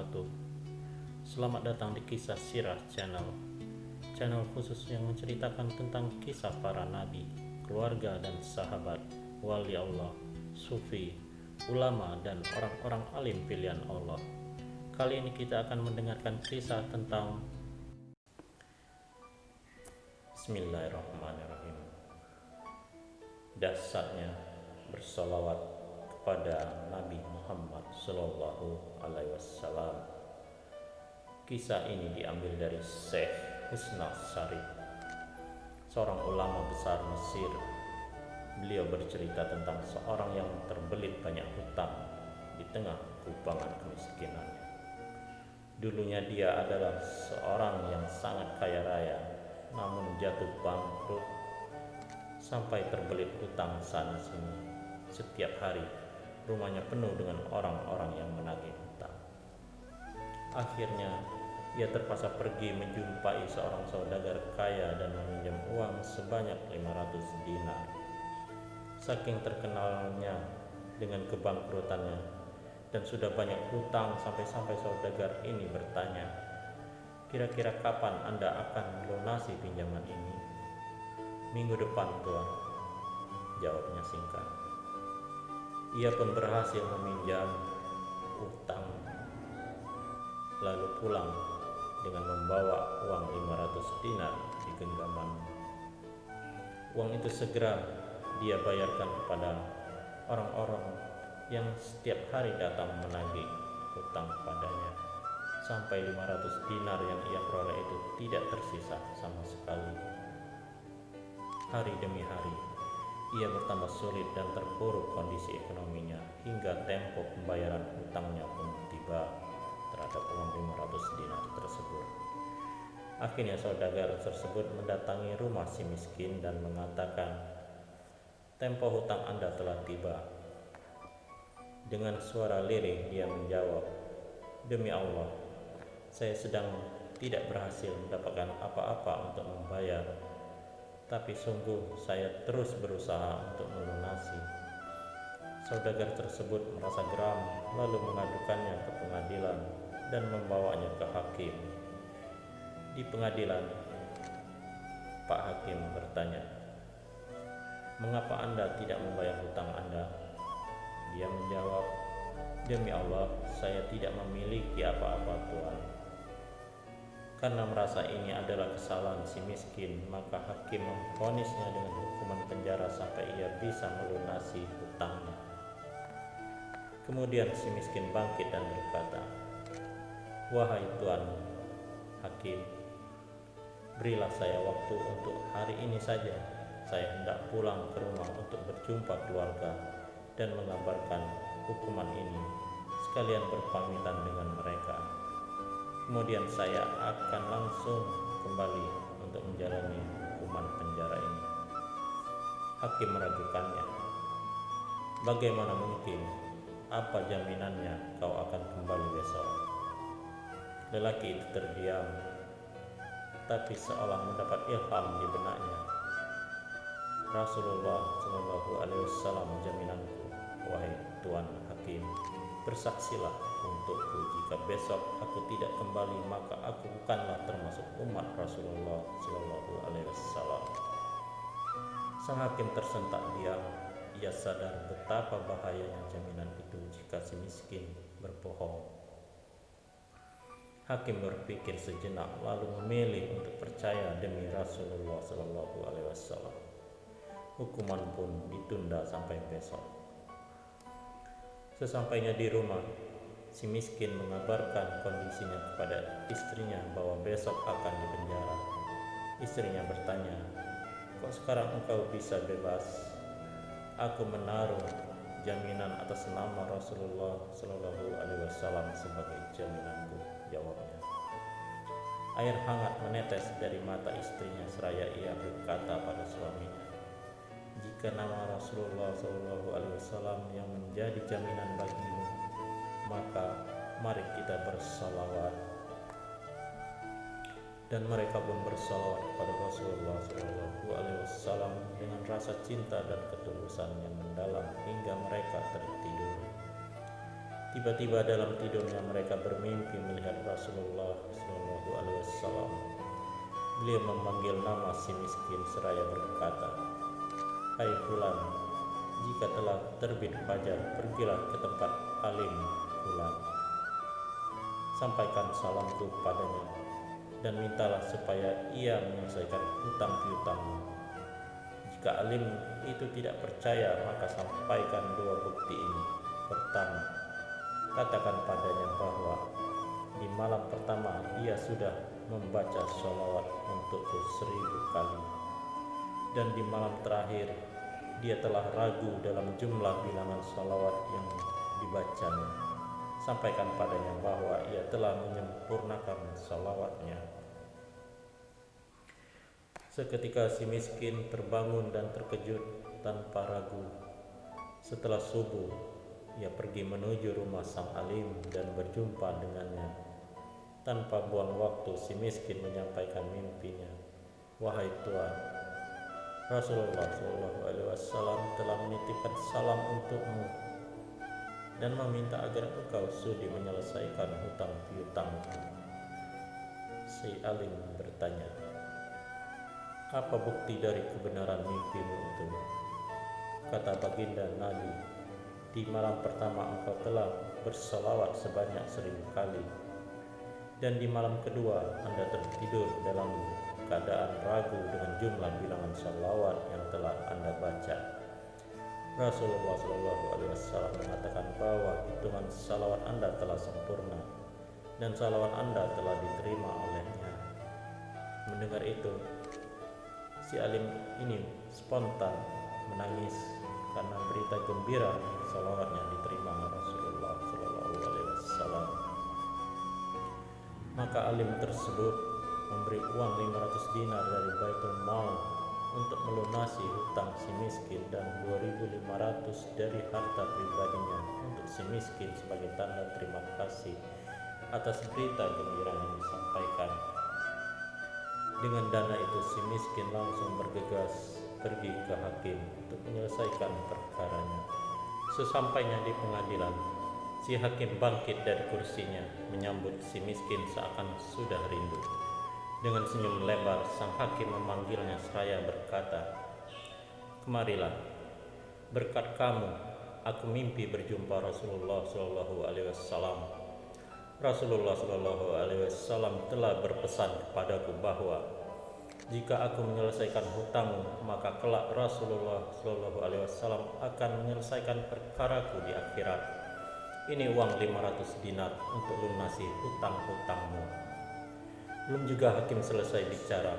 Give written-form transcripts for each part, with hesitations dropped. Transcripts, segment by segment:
wabarakatuh. Selamat datang di Kisah Sirah Channel khusus yang menceritakan tentang kisah para nabi, keluarga dan sahabat, wali Allah, sufi, ulama dan orang-orang alim pilihan Allah. Kali ini kita akan mendengarkan kisah tentang Bismillahirrahmanirrahim. Dahsyatnya bersolawat kepada Nabi Muhammad Sallallahu Alaihi Wasallam. Kisah ini diambil dari Syekh Husna Syarif, seorang ulama besar Mesir. Beliau bercerita tentang seorang yang terbelit banyak hutang di tengah kubangan kemiskinannya. Dulunya dia adalah seorang yang sangat kaya raya, namun jatuh bangkrut sampai terbelit hutang sana sini. Setiap hari rumahnya penuh dengan orang-orang yang menagih hutang. Akhirnya ia terpaksa pergi menjumpai seorang saudagar kaya dan meminjam uang sebanyak 500 dinar. Saking terkenalnya dengan kebangkrutannya dan sudah banyak hutang, sampai-sampai saudagar ini bertanya, "Kira-kira kapan Anda akan melunasi pinjaman ini?" "Minggu depan, Tuan," jawabnya singkat. Ia pun berhasil meminjam utang, lalu pulang dengan membawa uang 500 dinar di genggaman. Uang itu segera dia bayarkan kepada orang-orang yang setiap hari datang menagih hutang padanya, sampai 500 dinar yang ia peroleh itu tidak tersisa sama sekali. Hari demi hari ia bertambah sulit dan terpuruk kondisi ekonominya, hingga tempo pembayaran hutangnya pun tiba terhadap uang 500 dinar tersebut. Akhirnya saudagar tersebut mendatangi rumah si miskin dan mengatakan, "Tempo hutang Anda telah tiba." Dengan suara lirih dia menjawab, "Demi Allah, saya sedang tidak berhasil mendapatkan apa-apa untuk membayar, tapi sungguh saya terus berusaha untuk melunasi." Saudagar tersebut merasa geram, lalu mengadukannya ke pengadilan dan membawanya ke hakim. Di pengadilan, Pak Hakim bertanya, "Mengapa Anda tidak membayar hutang Anda?" Dia menjawab, "Demi Allah, saya tidak memiliki apa-apa, Tuan." Karena merasa ini adalah kesalahan si miskin, maka hakim memvonisnya dengan hukuman penjara sampai ia bisa melunasi hutangnya. Kemudian si miskin bangkit dan berkata, "Wahai Tuan Hakim, berilah saya waktu untuk hari ini saja. Saya hendak pulang ke rumah untuk berjumpa keluarga dan mengabarkan hukuman ini, sekalian berpamitan dengan mereka. Kemudian saya akan langsung kembali untuk menjalani hukuman penjara ini." Hakim meragukannya. "Bagaimana mungkin? Apa jaminannya kau akan kembali besok?" Lelaki itu terdiam, tapi seolah mendapat ilham di benaknya. "Rasulullah Shallallahu Alaihi Wasallam jaminanku, wahai Tuan Hakim. Bersaksilah untukku, jika besok aku tidak kembali, maka aku bukanlah termasuk umat Rasulullah Shallallahu Alaihi Wasallam." Sang hakim tersentak diam. Ia sadar betapa bahayanya jaminan itu jika si miskin berbohong. Hakim berpikir sejenak, lalu memilih untuk percaya demi Rasulullah Shallallahu Alaihi Wasallam. Hukuman pun ditunda sampai besok. Sesampainya di rumah, si miskin mengabarkan kondisinya kepada istrinya bahwa besok akan dipenjara. Istrinya bertanya, "Kok sekarang engkau bisa bebas?" "Aku menaruh jaminan atas nama Rasulullah Shallallahu Alaihi Wasallam sebagai jaminanku," jawabnya. Air hangat menetes dari mata istrinya seraya ia berkata pada suaminya, "Jika nama Rasulullah Shallallahu Alaihi Wasallam yang menjadi jaminan bagimu, maka mari kita bersalawat." Dan mereka pun bersalawat kepada Rasulullah Shallallahu Alaihi Wasallam dengan rasa cinta dan ketulusan yang mendalam hingga mereka tertidur. Tiba-tiba dalam tidurnya mereka bermimpi Rasulullah Shallallahu Alaihi Wasallam. Beliau memanggil nama si miskin seraya berkata, "Hai fulan, jika telah terbit fajar, pergilah ke tempat alim fulan. Sampaikan salamku padanya dan mintalah supaya ia menyelesaikan hutang piutangmu. Jika alim itu tidak percaya, maka sampaikan dua bukti ini. Pertama, katakan padanya bahwa di malam pertama ia sudah membaca sholawat untukku 1000 kali, dan di malam terakhir dia telah ragu dalam jumlah bilangan sholawat yang dibacanya. Sampaikan padanya bahwa ia telah menyempurnakan sholawatnya." Seketika si miskin terbangun dan terkejut tanpa ragu. Setelah subuh, ia pergi menuju rumah sang alim dan berjumpa dengannya. Tanpa buang waktu, si miskin menyampaikan mimpinya. "Wahai Tuan, Rasulullah Shallallahu Alaihi Wasallam telah menitipkan salam untukmu dan meminta agar engkau sudi menyelesaikan hutang piutangmu." Si alim bertanya, "Apa bukti dari kebenaran mimpimu itu?" Kata baginda Nabi, "Di malam pertama engkau telah berselawat sebanyak 1000 kali, dan di malam kedua Anda tertidur dalam keadaan ragu dengan jumlah bilangan salawat yang telah Anda baca." Rasulullah Shallallahu Alaihi Wasallam mengatakan bahwa hitungan salawat Anda telah sempurna dan salawat Anda telah diterima olehnya. Mendengar itu, si alim ini spontan menangis karena berita gembira salawatnya diterima Rasulullah Shallallahu Alaihi Wasallam. Maka alim tersebut memberi uang 500 dinar dari Baitul Mal untuk melunasi hutang si miskin dan 2.500 dari harta pribadinya untuk si miskin sebagai tanda terima kasih atas berita gembira yang disampaikan. Dengan dana itu si miskin langsung bergegas pergi ke hakim untuk menyelesaikan perkaranya. Sesampainya di pengadilan, si hakim bangkit dari kursinya menyambut si miskin seakan sudah rindu. Dengan senyum lebar, sang hakim memanggilnya seraya berkata, "Kemarilah, berkat kamu aku mimpi berjumpa Rasulullah Shallallahu Alaihi Wasallam. Rasulullah Shallallahu Alaihi Wasallam telah berpesan kepadaku bahwa jika aku menyelesaikan hutangmu, maka kelak Rasulullah Shallallahu Alaihi Wasallam akan menyelesaikan perkaraku di akhirat. Ini uang 500 dinar untuk lunasi hutang-hutangmu." Belum juga hakim selesai bicara,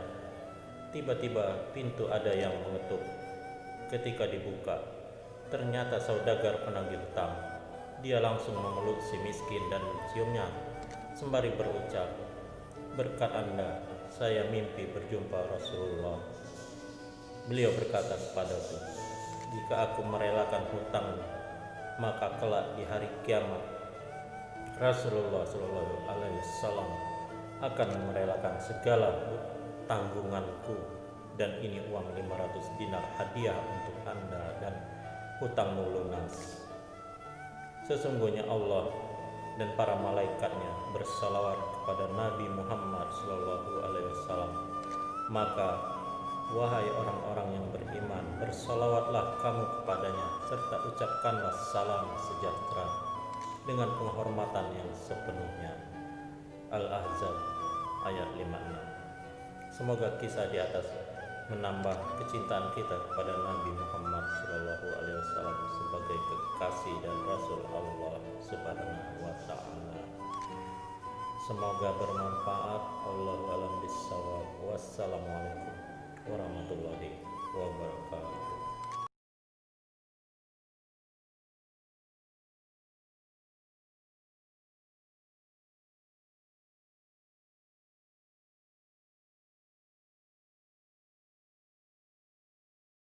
tiba-tiba pintu ada yang mengetuk. Ketika dibuka, ternyata saudagar penagih hutang. Dia langsung memeluk si miskin dan menciumnya sembari berucap, "Berkat Anda, saya mimpi berjumpa Rasulullah. Beliau berkata kepadaku, jika aku merelakan hutang, maka kelak di hari kiamat Rasulullah Shallallahu Alaihi Wasallam akan merelakan segala tanggunganku, dan ini uang 500 dinar hadiah untuk Anda dan hutangmu lunas. Sesungguhnya Allah dan para malaikatnya bersalawat kepada Nabi Muhammad Shallallahu Alaihi Wasallam. Maka wahai orang-orang yang beriman, bersalawatlah kamu kepadanya serta ucapkanlah salam sejahtera dengan penghormatan yang sepenuhnya." Al-Ahzab ayat 56. Semoga kisah di atas menambah kecintaan kita kepada Nabi Muhammad Shallallahu Alaihi Wasallam sebagai kekasih dan Rasul Allah Subhanahu wa Ta'ala. Semoga bermanfaat. Wallahu a'lam bishawab. Wassalamualaikum warahmatullahi wabarakatuh.